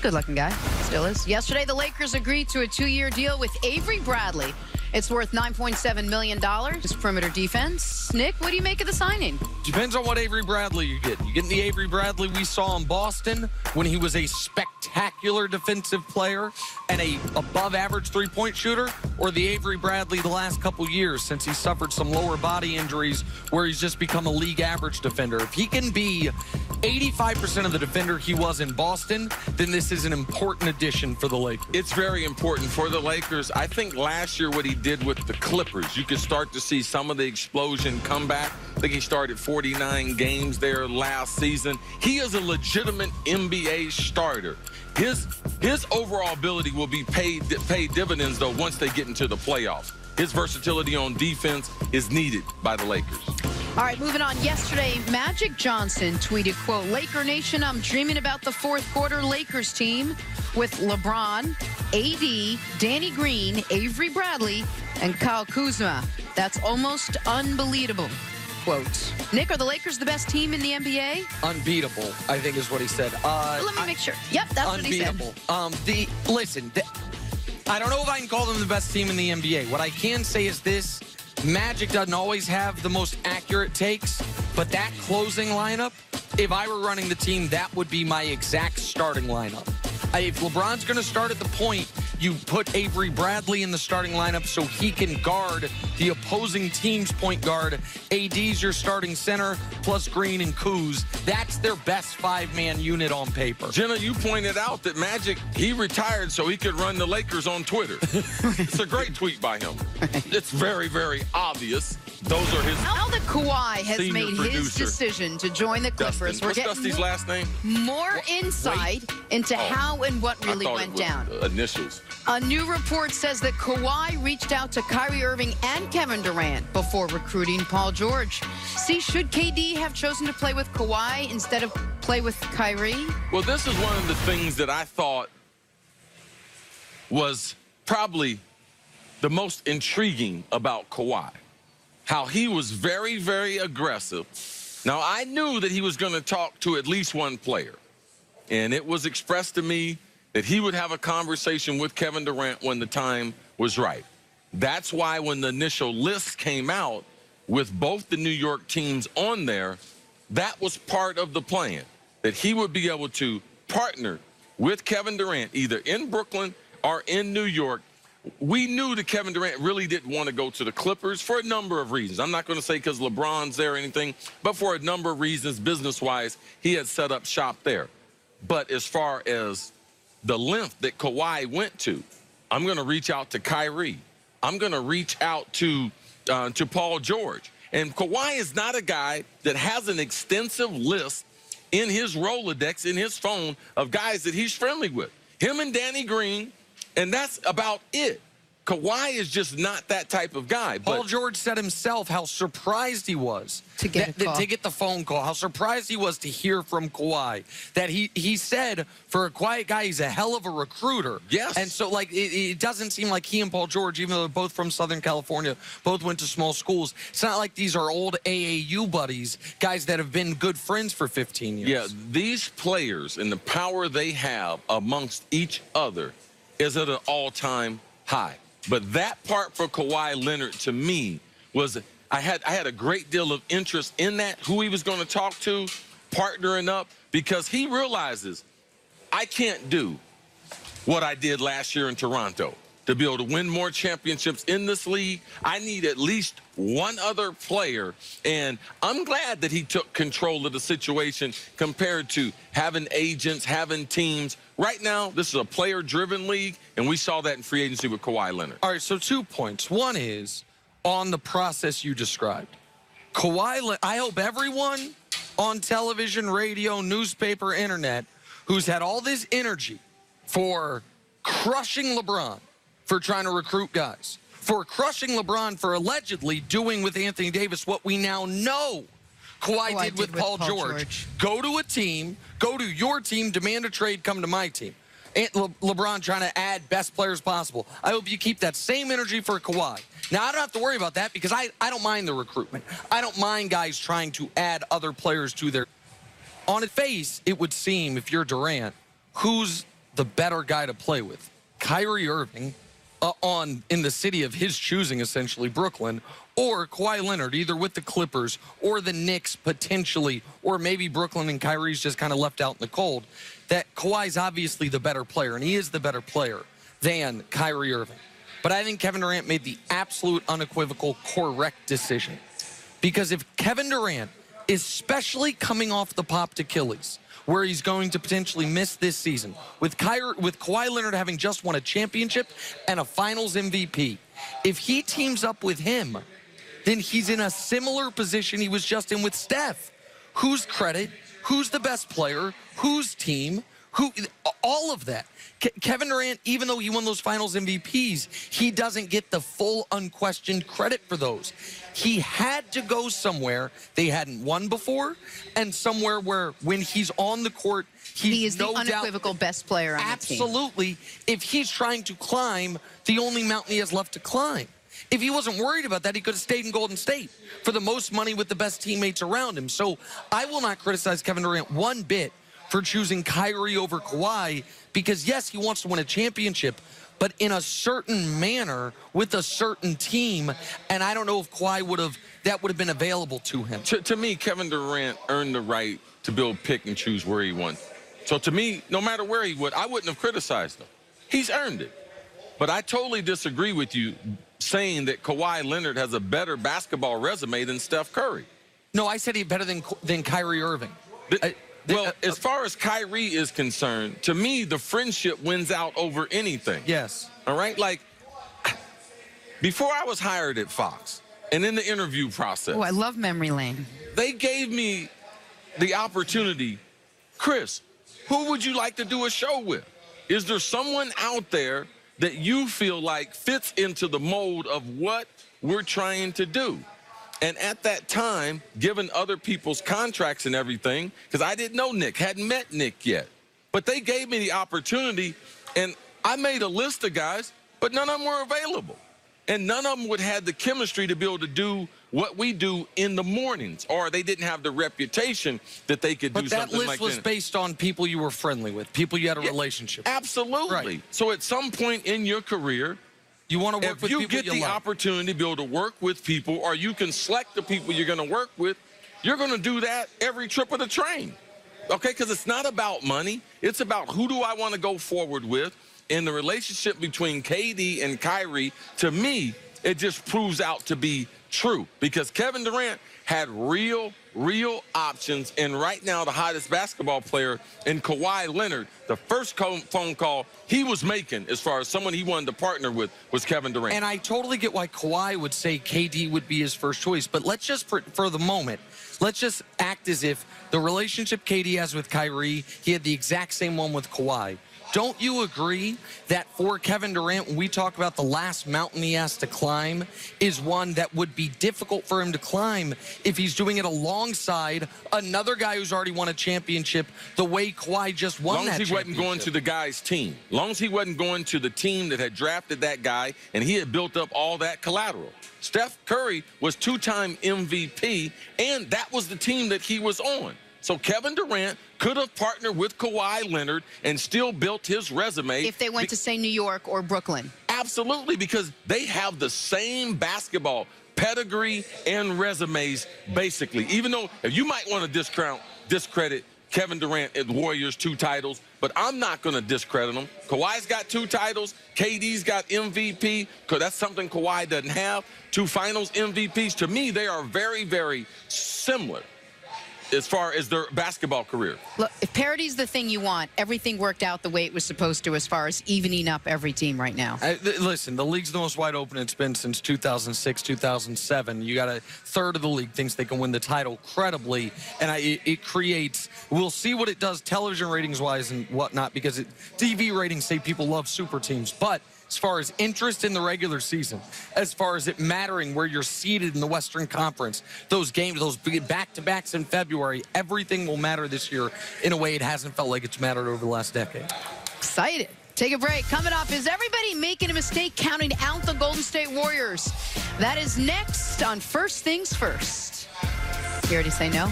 good-looking guy. Still is. Yesterday, the Lakers agreed to a 2-year deal with Avery Bradley. It's worth $9.7 million. His perimeter defense. Nick, what do you make of the signing? Depends on what Avery Bradley you get. You get the Avery Bradley we saw in Boston when he was a spectacular defensive player and a above-average three-point shooter, or the Avery Bradley the last couple years since he suffered some lower body injuries where he's just become a league average defender. If he can be 85% of the defender he was in Boston, then this is an important addition for the Lakers. It's very important for the Lakers. I think last year what he did with the Clippers, you could start to see some of the explosion come back. I think he started 49 games there last season. He is a legitimate NBA starter. His overall ability will be paid dividends, though, once they get into the playoffs. His versatility on defense is needed by the Lakers. All right, moving on. Yesterday, Magic Johnson tweeted, quote, "Laker Nation, I'm dreaming about the fourth quarter Lakers team with LeBron, AD, Danny Green, Avery Bradley, and Kyle Kuzma. That's almost unbelievable." Quote. Nick, are the Lakers the best team in the NBA? Unbeatable, I think is what he said. Let me make sure. Yep, that's what he said. Unbeatable. I don't know if I can call them the best team in the NBA. What I can say is this. Magic doesn't always have the most accurate takes, but that closing lineup, if I were running the team, that would be my exact starting lineup. If LeBron's going to start at the point, you put Avery Bradley in the starting lineup so he can guard the opposing team's point guard. AD's your starting center, plus Green and Kuz. That's their best five-man unit on paper. Jenna, you pointed out that Magic, he retired so he could run the Lakers on Twitter. It's a great tweet by him. It's very, very obvious. Those are his. Now that Kawhi has made his producer. decision to join the Clippers, What's Dusty's last name? More insight into how and what really went down. Initials. A new report says that Kawhi reached out to Kyrie Irving and Kevin Durant before recruiting Paul George. See, should KD have chosen to play with Kawhi instead of play with Kyrie? Well, this is one of the things that I thought was probably the most intriguing about Kawhi. How he was very, very aggressive. Now, I knew that he was going to talk to at least one player. And it was expressed to me that he would have a conversation with Kevin Durant when the time was right. That's why when the initial list came out with both the New York teams on there, that was part of the plan, that he would be able to partner with Kevin Durant either in Brooklyn or in New York. We knew that Kevin Durant really didn't want to go to the Clippers for a number of reasons. I'm not going to say because LeBron's there or anything, but for a number of reasons, business-wise, he had set up shop there. But as far as the length that Kawhi went to, I'm going to reach out to Kyrie. I'm going to reach out to Paul George. And Kawhi is not a guy that has an extensive list in his Rolodex, in his phone, of guys that he's friendly with. Him and Danny Green, and that's about it. Kawhi is just not that type of guy. Paul George said himself how surprised he was to get the phone call, how surprised he was to hear from Kawhi. That he said, for a quiet guy, he's a hell of a recruiter. Yes. And so, like, it doesn't seem like he and Paul George, even though they're both from Southern California, both went to small schools, it's not like these are old AAU buddies, guys that have been good friends for 15 years. Yeah, these players and the power they have amongst each other is at an all-time high. But that part for Kawhi Leonard, to me, was I had a great deal of interest in that, who he was going to talk to, partnering up, because he realizes I can't do what I did last year in Toronto. To be able to win more championships in this league, I need at least one other player. And I'm glad that he took control of the situation compared to having agents, having teams. Right now, this is a player-driven league, and we saw that in free agency with Kawhi Leonard. All right, so 2 points. One is on the process you described. Kawhi, I hope everyone on television, radio, newspaper, internet, who's had all this energy for crushing LeBron, for trying to recruit guys, for crushing LeBron for allegedly doing with Anthony Davis what we now know Kawhi did with Paul George. Go to a team, go to your team, demand a trade, come to my team. And LeBron trying to add best players possible. I hope you keep that same energy for Kawhi. Now, I don't have to worry about that because I don't mind the recruitment. I don't mind guys trying to add other players to their... On its face, it would seem, if you're Durant, who's the better guy to play with. Kyrie Irving in the city of his choosing, essentially, Brooklyn, or Kawhi Leonard, either with the Clippers or the Knicks potentially, or maybe Brooklyn and Kyrie's just kind of left out in the cold, that Kawhi's obviously the better player, and he is the better player than Kyrie Irving. But I think Kevin Durant made the absolute unequivocal correct decision. Because if Kevin Durant, especially coming off the popped Achilles, where he's going to potentially miss this season, with Kawhi Leonard having just won a championship and a finals MVP, if he teams up with him, then he's in a similar position he was just in with Steph. Whose credit? Who's the best player? Whose team? All of that. Kevin Durant, even though he won those finals MVPs, he doesn't get the full unquestioned credit for those. He had to go somewhere they hadn't won before, and somewhere where when he's on the court, he is no the unequivocal best player on the team. Absolutely. If he's trying to climb the only mountain he has left to climb. If he wasn't worried about that, he could have stayed in Golden State for the most money with the best teammates around him. So I will not criticize Kevin Durant one bit for choosing Kyrie over Kawhi, because yes, he wants to win a championship, but in a certain manner with a certain team, and I don't know if Kawhi would have been available to him. To me, Kevin Durant earned the right to be able to pick and choose where he wants. So to me, no matter where he would, I wouldn't have criticized him. He's earned it. But I totally disagree with you saying that Kawhi Leonard has a better basketball resume than Steph Curry. No, I said he's better than Kyrie Irving. Well, as far as Kyrie is concerned, to me, the friendship wins out over anything. Yes. All right? Like, before I was hired at Fox, and in the interview process. Oh, I love memory lane. They gave me the opportunity, Chris, who would you like to do a show with? Is there someone out there that you feel like fits into the mold of what we're trying to do? And at that time, given other people's contracts and everything, because I didn't know Nick, hadn't met Nick yet, but they gave me the opportunity, and I made a list of guys, but none of them were available. And none of them would have the chemistry to be able to do what we do in the mornings, or they didn't have the reputation that they could do something like that. But that list was based on people you were friendly with, people you had a relationship with. Absolutely. Right. So at some point in your career, you want to work with people you love. If you get the opportunity to be able to work with people, or you can select the people you're going to work with, you're going to do that every trip of the train. Okay? Because it's not about money. It's about who do I want to go forward with. And the relationship between KD and Kyrie, to me, it just proves out to be true. Because Kevin Durant had real options, and right now the hottest basketball player in Kawhi Leonard, the first phone call he was making as far as someone he wanted to partner with was Kevin Durant. And I totally get why Kawhi would say KD would be his first choice, but let's just, for the moment, let's just act as if the relationship KD has with Kyrie, he had the exact same one with Kawhi. Don't you agree that for Kevin Durant, when we talk about the last mountain he has to climb, is one that would be difficult for him to climb if he's doing it alongside another guy who's already won a championship the way Kawhi just won that championship? As long as he wasn't going to the guy's team. As long as he wasn't going to the team that had drafted that guy and he had built up all that collateral. Steph Curry was two-time MVP, and that was the team that he was on. So Kevin Durant could have partnered with Kawhi Leonard and still built his resume. If they went to, say, New York or Brooklyn. Absolutely, because they have the same basketball pedigree and resumes, basically. Even though if you might want to discredit Kevin Durant at Warriors 2 titles, but I'm not going to discredit him. Kawhi's got 2 titles. KD's got MVP, because that's something Kawhi doesn't have. 2 finals MVPs. To me, they are very similar as far as their basketball career. Look, if parity's the thing you want, everything worked out the way it was supposed to as far as evening up every team right now. Listen, the league's the most wide open it's been since 2006, 2007. You got a third of the league thinks they can win the title credibly, and it creates, we'll see what it does television ratings-wise and whatnot, because TV ratings say people love super teams, but as far as interest in the regular season, as far as it mattering where you're seated in the Western Conference, those games, those back-to-backs in February, everything will matter this year in a way it hasn't felt like it's mattered over the last decade. Excited. Take a break. Coming up, is everybody making a mistake counting out the Golden State Warriors? That is next on First Things First. You already say no?